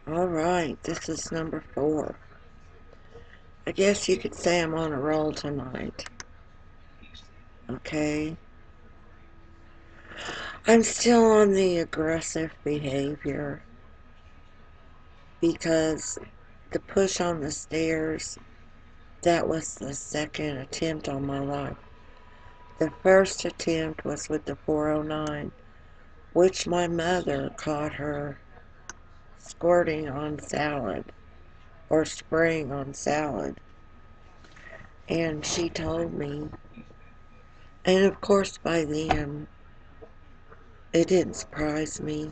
Alright, this is number 4. I guess you could say I'm on a roll tonight. Okay? I'm still on the aggressive behavior because the push on the stairs, that was the second attempt on my life. The first attempt was with the 409, which my mother caught her squirting on salad or spraying on salad. And she told me, and of course by then it didn't surprise me.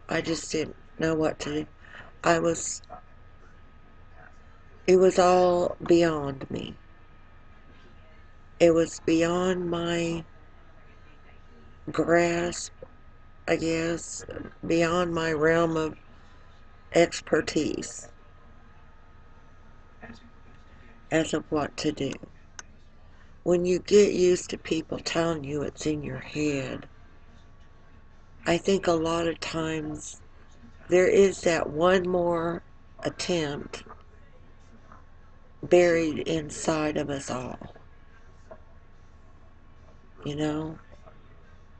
I just didn't know what to do. I was, it was all beyond me. It was beyond my grasp, I guess, beyond my realm of expertise as of what to do. When you get used to people telling you it's in your head, I think a lot of times there is that one more attempt buried inside of us all. You know?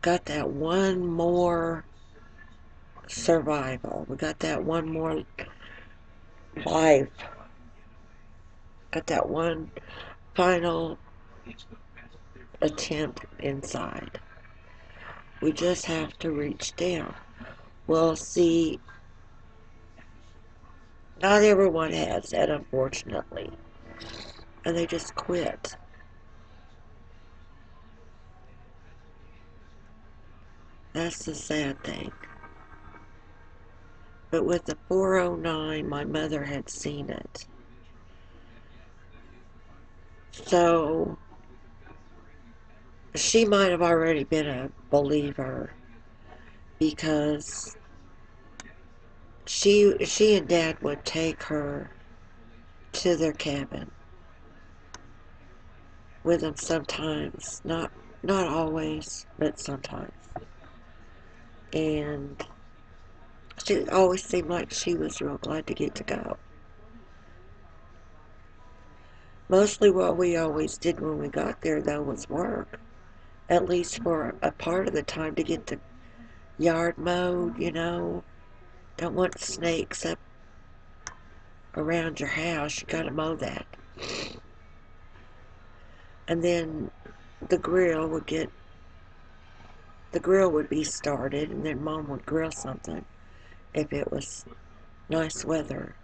Got that one more survival. We got that one more life. Got that one final attempt inside. We just have to reach down. Well, see, not everyone has that, unfortunately. And they just quit. That's the sad thing. But with the 409, my mother had seen it. So she might have already been a believer because she and Dad would take her to their cabin with them sometimes, not always, but sometimes. And she always seemed like she was real glad to get to go. Mostly what we always did when we got there though was work, at least for a part of the time, to get the yard mowed, you know. Don't want snakes up around your house, you gotta mow that. And then the grill would get the grill would be started, and then Mom would grill something if it was nice weather.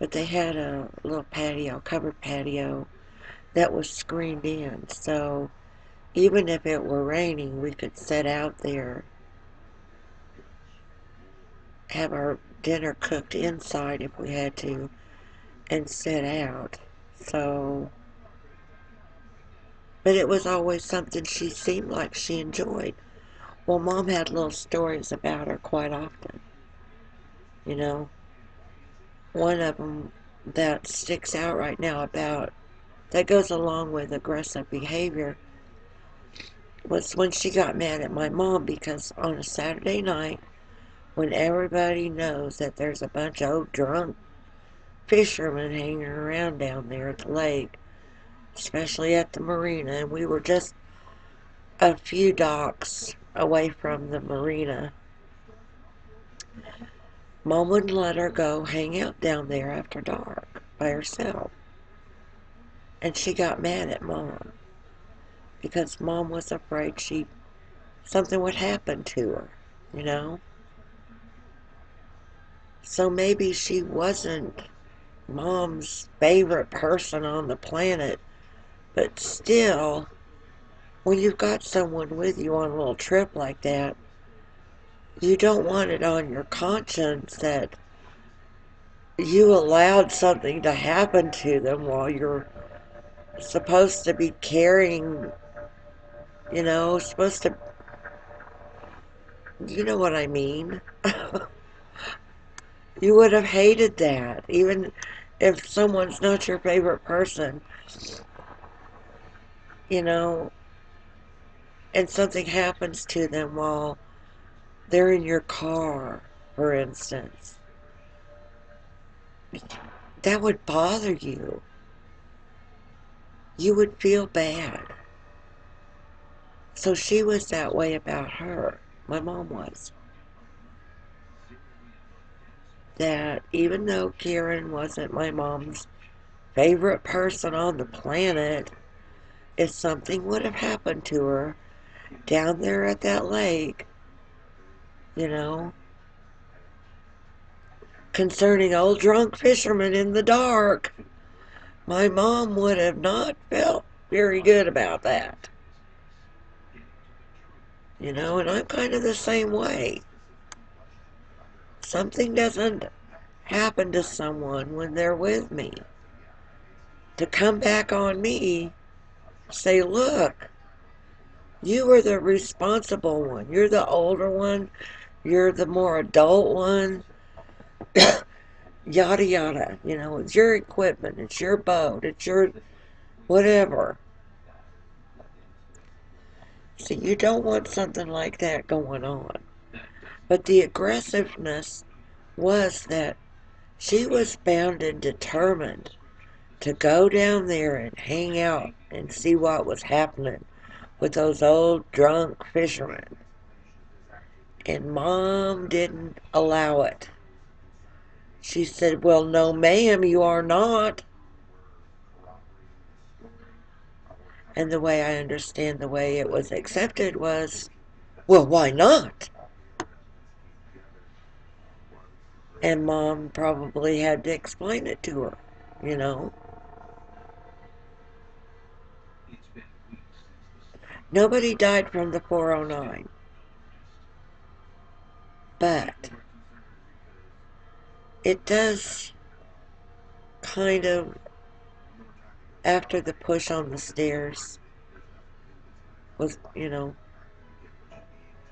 But they had a little patio, covered patio, that was screened in, so even if it were raining, we could sit out there, have our dinner cooked inside if we had to, and sit out. So, but it was always something she seemed like she enjoyed. Well, Mom had little stories about her quite often, you know. One of them that sticks out right now about that goes along with aggressive behavior was when she got mad at my mom because on a Saturday night, when everybody knows that there's a bunch of old drunk fishermen hanging around down there at the lake, especially at the marina, and we were just a few docks away from the marina. Mom wouldn't let her go hang out down there after dark by herself. And she got mad at Mom because Mom was afraid something would happen to her, you know? So maybe she wasn't Mom's favorite person on the planet, but still, when you've got someone with you on a little trip like that, you don't want it on your conscience that you allowed something to happen to them while you're supposed to be carrying, supposed to, you know what I mean? You would have hated that, even if someone's not your favorite person, you know, and something happens to them while they're in your car. for instance, that would bother you. You would feel bad. So she was that way about her. My mom was. That even though Karen wasn't my mom's favorite person on the planet, if something would have happened to her down there at that lake, you know, concerning old drunk fishermen in the dark, my mom would have not felt very good about that. You know, and I'm kind of the same way. Something doesn't happen to someone when they're with me. To come back on me, say, look, you are the responsible one. You're the older one. You're the more adult one. Yada yada. You know, it's your equipment. It's your boat. It's your whatever. So you don't want something like that going on. But the aggressiveness was that she was bound and determined to go down there and hang out and see what was happening with those old drunk fishermen. And Mom didn't allow it. She said, well, no, ma'am, you are not. And the way I understand the way it was accepted was, well, why not? And Mom probably had to explain it to her, you know. Nobody died from the 409. But it does kind of, after the push on the stairs was, you know,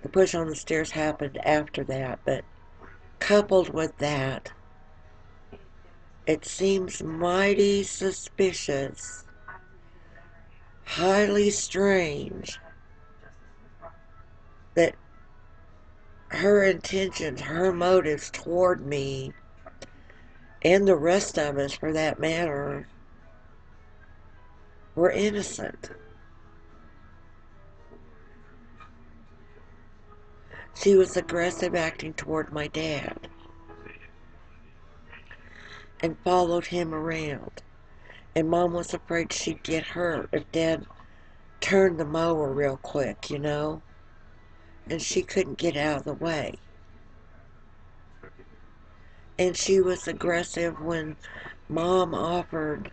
the push on the stairs happened after that, but coupled with that, it seems mighty suspicious, highly strange, that her intentions, her motives toward me, and the rest of us for that matter, were innocent. She was aggressive acting toward my dad and followed him around. And Mom was afraid she'd get hurt if Dad turned the mower real quick, you know? And she couldn't get out of the way. And she was aggressive when Mom offered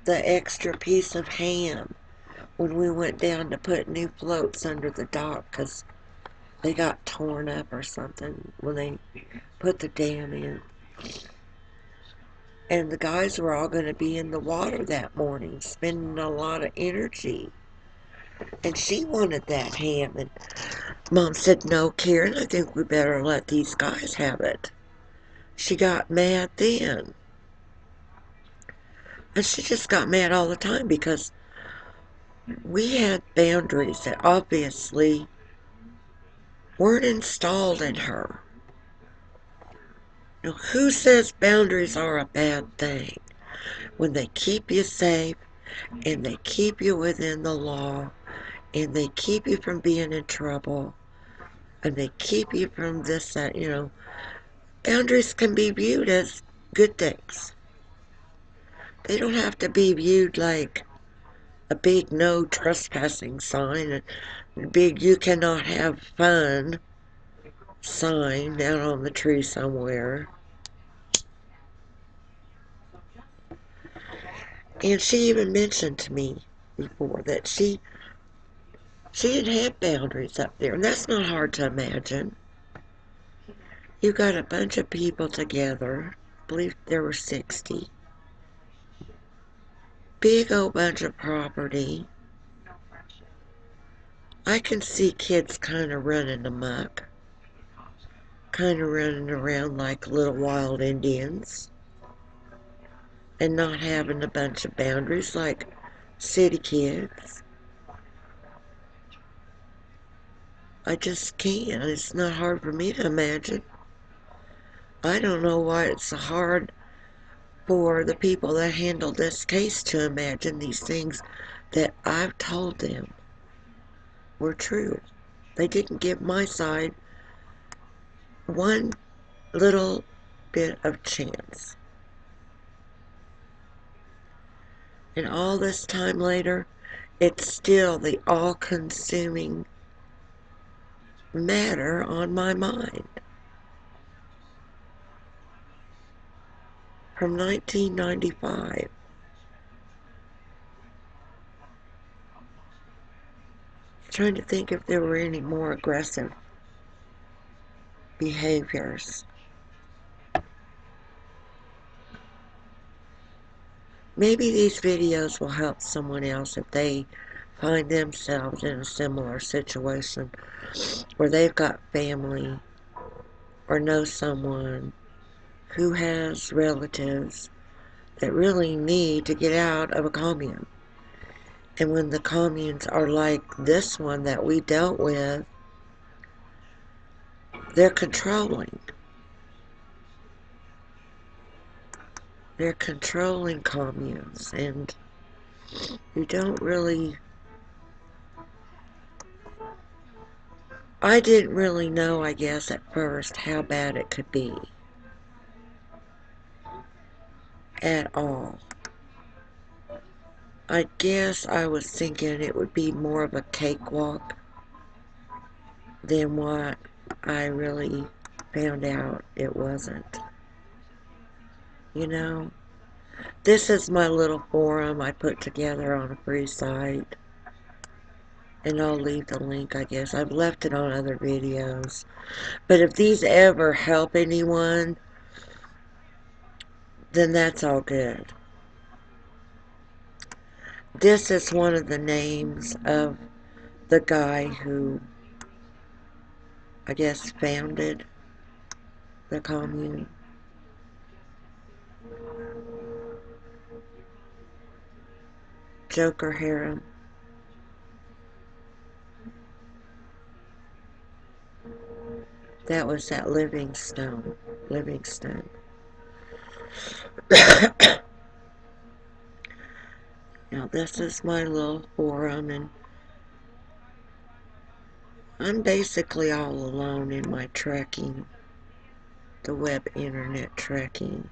the extra piece of ham when we went down to put new floats under the dock because they got torn up or something when they put the dam in. And the guys were all going to be in the water that morning, spending a lot of energy. And she wanted that ham. And Mom said, no, Karen, I think we better let these guys have it. She got mad then. And she just got mad all the time because we had boundaries that obviously weren't installed in her. Now, who says boundaries are a bad thing? When they keep you safe and they keep you within the law and they keep you from being in trouble and they keep you from this, that, you know, boundaries can be viewed as good things. They don't have to be viewed like a big no trespassing sign, a big you cannot have fun sign down on the tree somewhere. And she even mentioned to me before that she didn't have boundaries up there, and that's not hard to imagine. You got a bunch of people together, I believe there were 60. Big old bunch of property. I can see kids kind of running amok, kind of running around like little wild Indians, and not having a bunch of boundaries like city kids. I just can't. It's not hard for me to imagine. I don't know why it's so hard for the people that handle this case to imagine these things that I've told them were true. They didn't give my side one little bit of chance. And all this time later, it's still the all-consuming matter on my mind. From 1995. Trying to think if there were any more aggressive behaviors. Maybe these videos will help someone else if they find themselves in a similar situation where they've got family or know someone who has relatives that really need to get out of a commune. And when the communes are like this one that we dealt with, they're controlling. They're controlling communes, and you don't really... I didn't really know, I guess, at first how bad it could be. At all. I guess I was thinking it would be more of a cakewalk than what I really found out it wasn't. You know? This is my little forum I put together on a free site. And I'll leave the link, I guess. I've left it on other videos. But if these ever help anyone, then that's all good. This is one of the names of the guy who, I guess, founded the commune. Joker Harem. That was at Livingstone. Now this is my little forum, and I'm basically all alone in my trekking, the web internet trekking.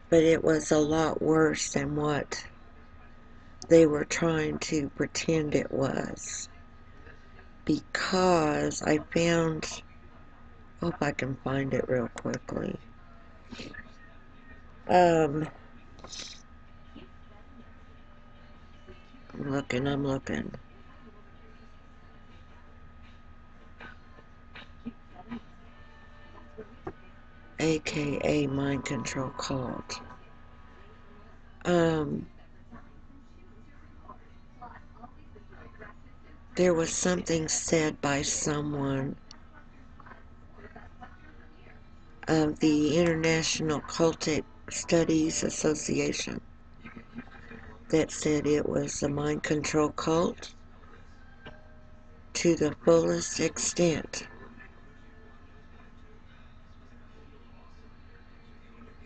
But it was a lot worse than what they were trying to pretend it was. Because I found, hope I can find it real quickly. I'm looking. AKA mind control cult. There was something said by someone of the International Cultic Studies Association that said it was a mind control cult to the fullest extent.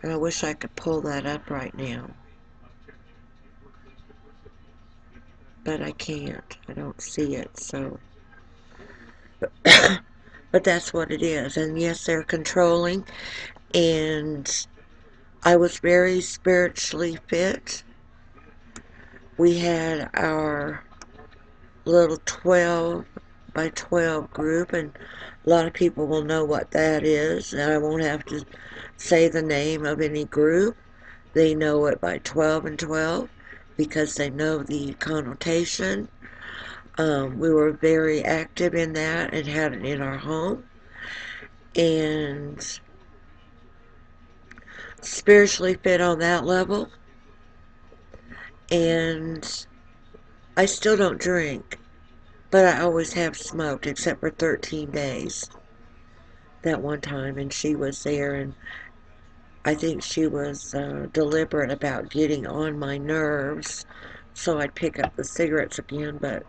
And I wish I could pull that up right now. But I can't. I don't see it, so... But that's what it is. And yes, they're controlling. And I was very spiritually fit. We had our little 12 by 12 group, and a lot of people will know what that is, and I won't have to say the name of any group. They know it by 12 and 12 because they know the connotation. We were very active in that and had it in our home. And spiritually fit on that level. And I still don't drink, but I always have smoked except for 13 days. That one time, and she was there, and I think she was deliberate about getting on my nerves so I'd pick up the cigarettes again, but